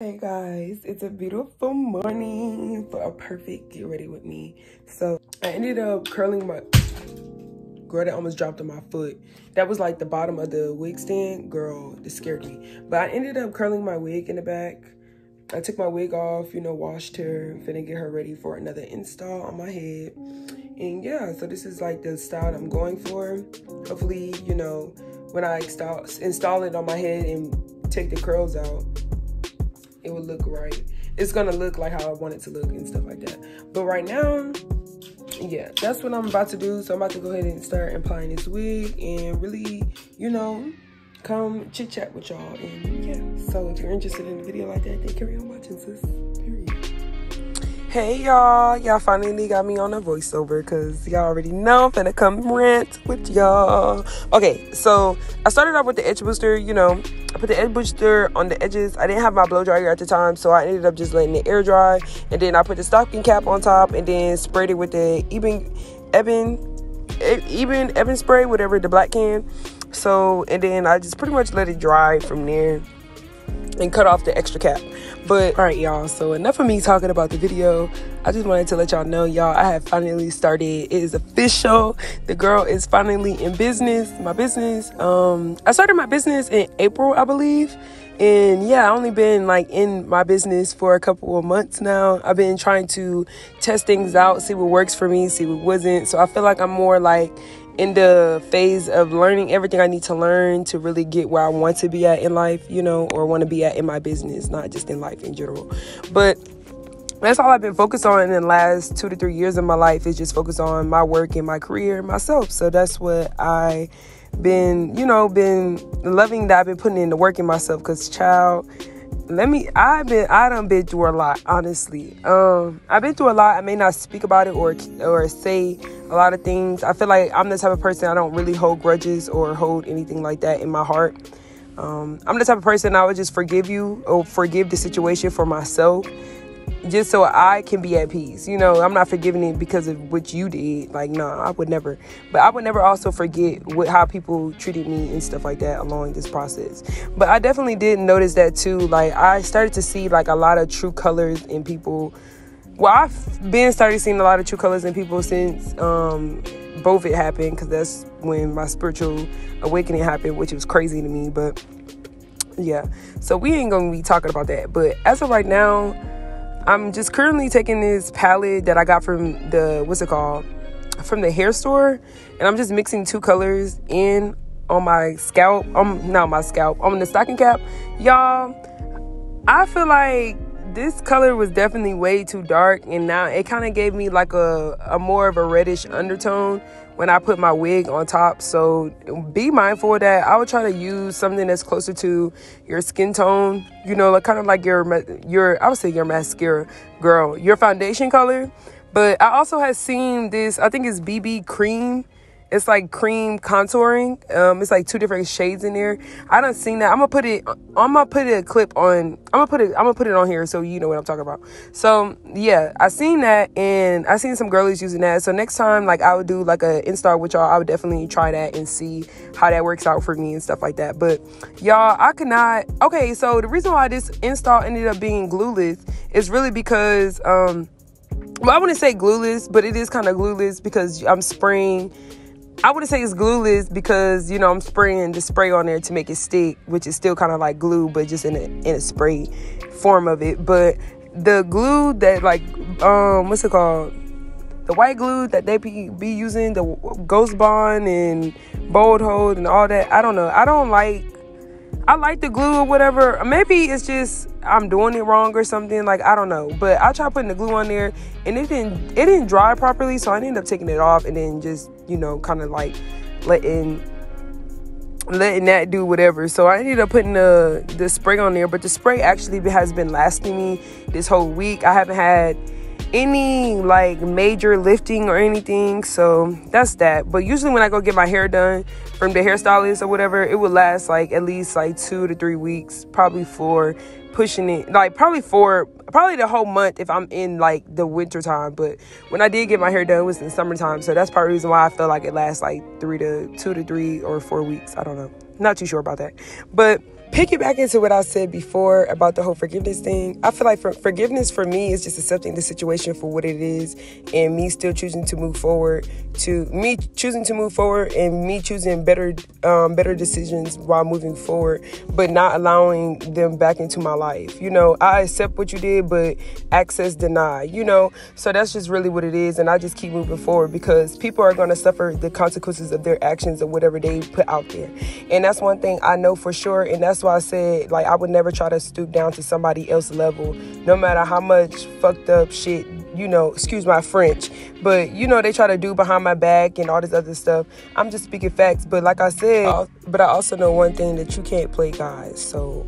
Hey guys, it's a beautiful morning for a perfect get ready with me. So I ended up curling my girl, that almost dropped on my foot. That was like the bottom of the wig stand. Girl, this scared me. But I ended up curling my wig in the back. I took my wig off, washed her, finna get her ready for another install on my head. And yeah, so this is like the style I'm going for. Hopefully, when I install it on my head and take the curls out, it would look right. It's gonna look like how I want it to look and stuff like that. But right now, yeah, that's what I'm about to do. So I'm about to go ahead and start applying this wig and really, come chit chat with y'all. And yeah, so if you're interested in a video like that, then carry on watching, sis. Period. Hey y'all finally got me on a voiceover because y'all already know I'm finna come rant with y'all. Okay, so I started off with the edge booster. I put the edge booster on the edges. I didn't have my blow dryer at the time, so I ended up just letting it air dry, and then I put the stocking cap on top and then sprayed it with the Eben spray, whatever, the black can. So, and then I just pretty much let it dry from there and cut off the extra cap. But all right, y'all, so enough of me talking about the video. I just wanted to let y'all know, y'all, I have finally started. It is official. The girl is finally in business, my business. I started my business in April, I believe. And yeah, I only been like in my business for a couple of months now. I've been trying to test things out, see what works for me, see what wasn't. So I feel like I'm more like in the phase of learning everything I need to learn to really get where I want to be at in life, or want to be at in my business, not just in life in general. But that's all I've been focused on in the last 2 to 3 years of my life, is just focus on my work and my career and myself. So that's what I been loving, that I've been putting in the work in myself. Because child, I done been through a lot, honestly. I've been through a lot. I may not speak about it or say a lot of things. I feel like I'm the type of person, I don't really hold grudges or hold anything like that in my heart. I'm the type of person I would just forgive the situation for myself, just so I can be at peace. I'm not forgiving it because of what you did. Like, nah, I would never. But I would never also forget how people treated me and stuff like that along this process. But I definitely did notice that too. Like, I started to see like a lot of true colors in people. Well, I've been started seeing a lot of true colors in people since COVID happened, because that's when my spiritual awakening happened, which was crazy to me. But yeah, so we ain't gonna be talking about that. But as of right now, I'm just currently taking this palette that I got from from the hair store, and I'm just mixing 2 colors in on my scalp, on the stocking cap. Y'all, I feel like this color was definitely way too dark, and now it kind of gave me like a more of a reddish undertone when I put my wig on top. So be mindful of that. I would try to use something that's closer to your skin tone, like kind of like I would say your mascara, girl, your foundation color. But I also have seen this, I think it's BB cream. It's like cream contouring. It's like 2 different shades in there. I done seen that. I'm gonna put a clip on. I'm gonna put it on here so you know what I'm talking about. So yeah, I seen that, and I seen some girlies using that. So next time, like, I would do like a install with y'all, I would definitely try that and see how that works out for me and stuff like that. But y'all, I could not. Okay, so the reason why this install ended up being glueless is really because well, I wouldn't say glueless, but it is kind of glueless because I'm spraying. I wouldn't say it's glueless because, I'm spraying the spray on there to make it stick, which is still kind of like glue, but just in a spray form of it. But the glue that, like, what's it called? The white glue that they be using, the Ghost Bond and Bold Hold and all that. I don't know. I like the glue or whatever. Maybe it's just I'm doing it wrong or something. Like, I don't know. But I tried putting the glue on there, and it didn't dry properly. So I ended up taking it off and then just, kind of like letting that do whatever. So I ended up putting the spray on there. But the spray actually has been lasting me this whole week. I haven't had any like major lifting or anything, so that's that. But usually when I go get my hair done from the hairstylist or whatever, it would last like at least like 2 to 3 weeks, probably for pushing it, like probably the whole month if I'm in like the winter time. But when I did get my hair done, it was in summertime, so that's probably the reason why I feel like it lasts like 2 to 3 or 4 weeks. I don't know, not too sure about that. But piggyback into what I said before about the whole forgiveness thing. I feel like forgiveness for me is just accepting the situation for what it is, and me still choosing to move forward, and me choosing better decisions while moving forward, but not allowing them back into my life. You know, I accept what you did, but access denied, you know? So that's just really what it is, and I just keep moving forward because people are going to suffer the consequences of their actions or whatever they put out there. And that's one thing I know for sure, and that's why I said, like, I would never try to stoop down to somebody else's level, no matter how much fucked up shit, you know, excuse my French, but, you know, they try to do behind my back and all this other stuff. I'm just speaking facts, but like I said, but I also know one thing, that you can't play God. So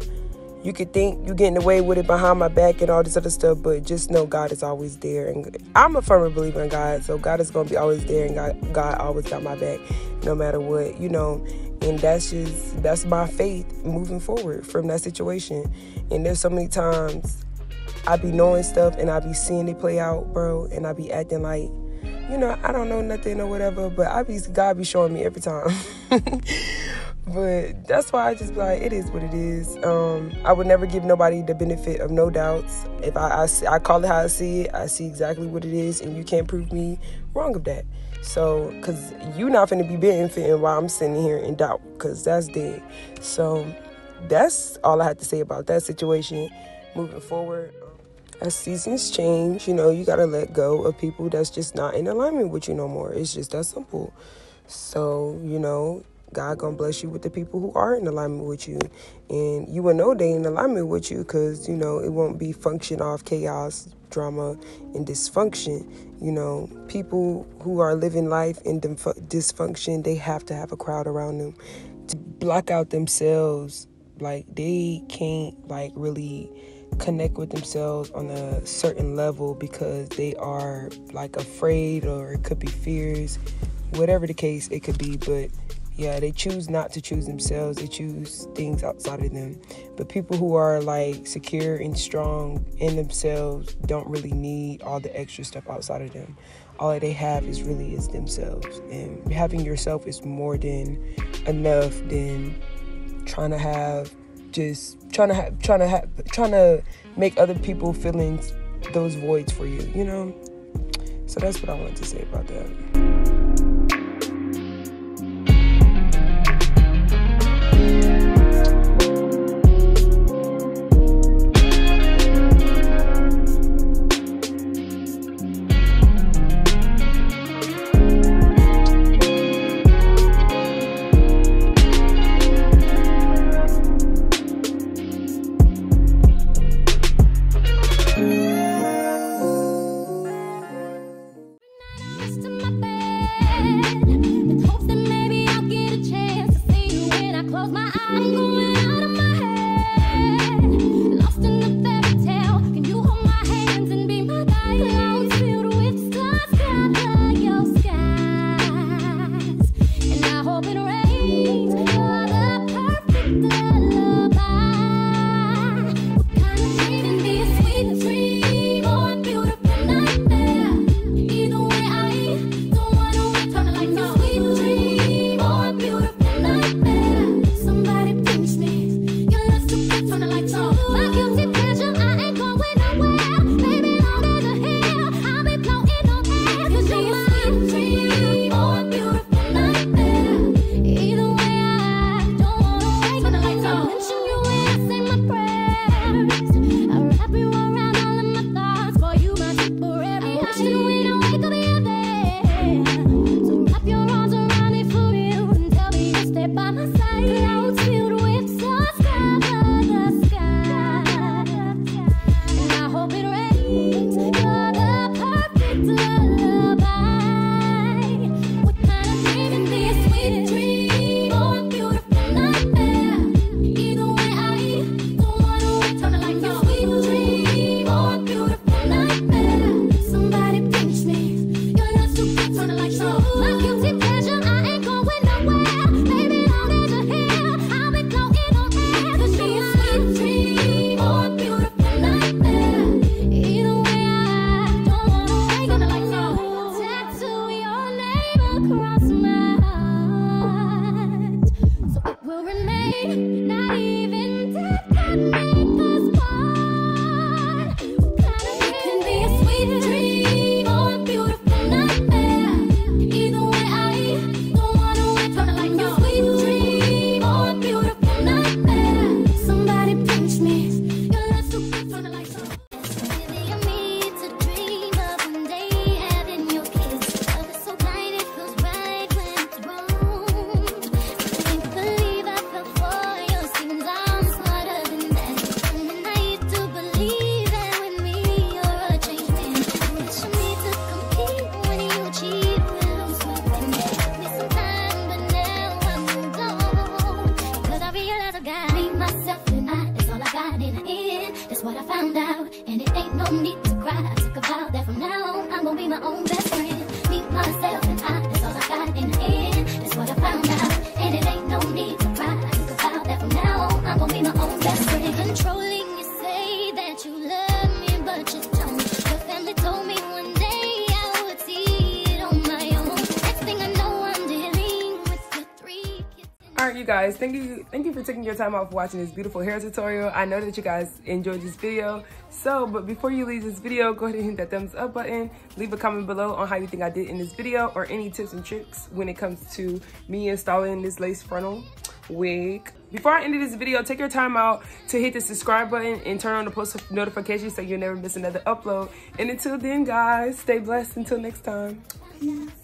you could think you're getting away with it behind my back and all this other stuff, but just know God is always there. And I'm a firm believer in God, so God is going to be always there, and God always got my back no matter what, you know. And that's my faith moving forward from that situation. And there's so many times I be knowing stuff and I be seeing it play out, bro, and I be acting like, you know, I don't know nothing or whatever, but God be showing me every time. But that's why I just be like, it is what it is. I would never give nobody the benefit of no doubts. If I call it how I see it, I see exactly what it is, and you can't prove me wrong of that. So, because you not finna be benefiting while I'm sitting here in doubt, because that's dead. So that's all I have to say about that situation. Moving forward, as seasons change, you know, you gotta let go of people that's just not in alignment with you no more. It's just that simple. So, you know, God gonna bless you with the people who are in alignment with you, and you will know they in alignment with you, because, you know, it won't be function off chaos, drama, and dysfunction. You know, people who are living life in dysfunction, they have to have a crowd around them to block out themselves. Like, they can't, like, really connect with themselves on a certain level because they are, like, afraid, or it could be fears, whatever the case it could be. But yeah, they choose not to choose themselves. They choose things outside of them. But people who are, like, secure and strong in themselves don't really need all the extra stuff outside of them. All they have is themselves. And having yourself is more than enough than trying to make other people feelings those voids for you, you know? So that's what I wanted to say about that. found out, and it ain't no need to cry. I took a vow that from now on I'm gonna be my own best friend. Me, myself, and I, that's all I got in the end. That's what I found out, and it ain't no need to cry. I took a vow that from now on I'm gonna be my own best friend. Controlling, you say that you love me, but you don't. Your family told me one day I would see it on my own. Next thing I know, I'm dealing with your 3 kids. Alright, you guys, thank you for taking your time out for watching this beautiful hair tutorial. I know that you guys enjoyed this video. So, but before you leave this video, go ahead and hit that thumbs up button. Leave a comment below on how you think I did in this video, or any tips and tricks when it comes to me installing this lace frontal wig. Before I end this video, take your time out to hit the subscribe button and turn on the post notifications so you'll never miss another upload. And until then, guys, stay blessed until next time. Peace.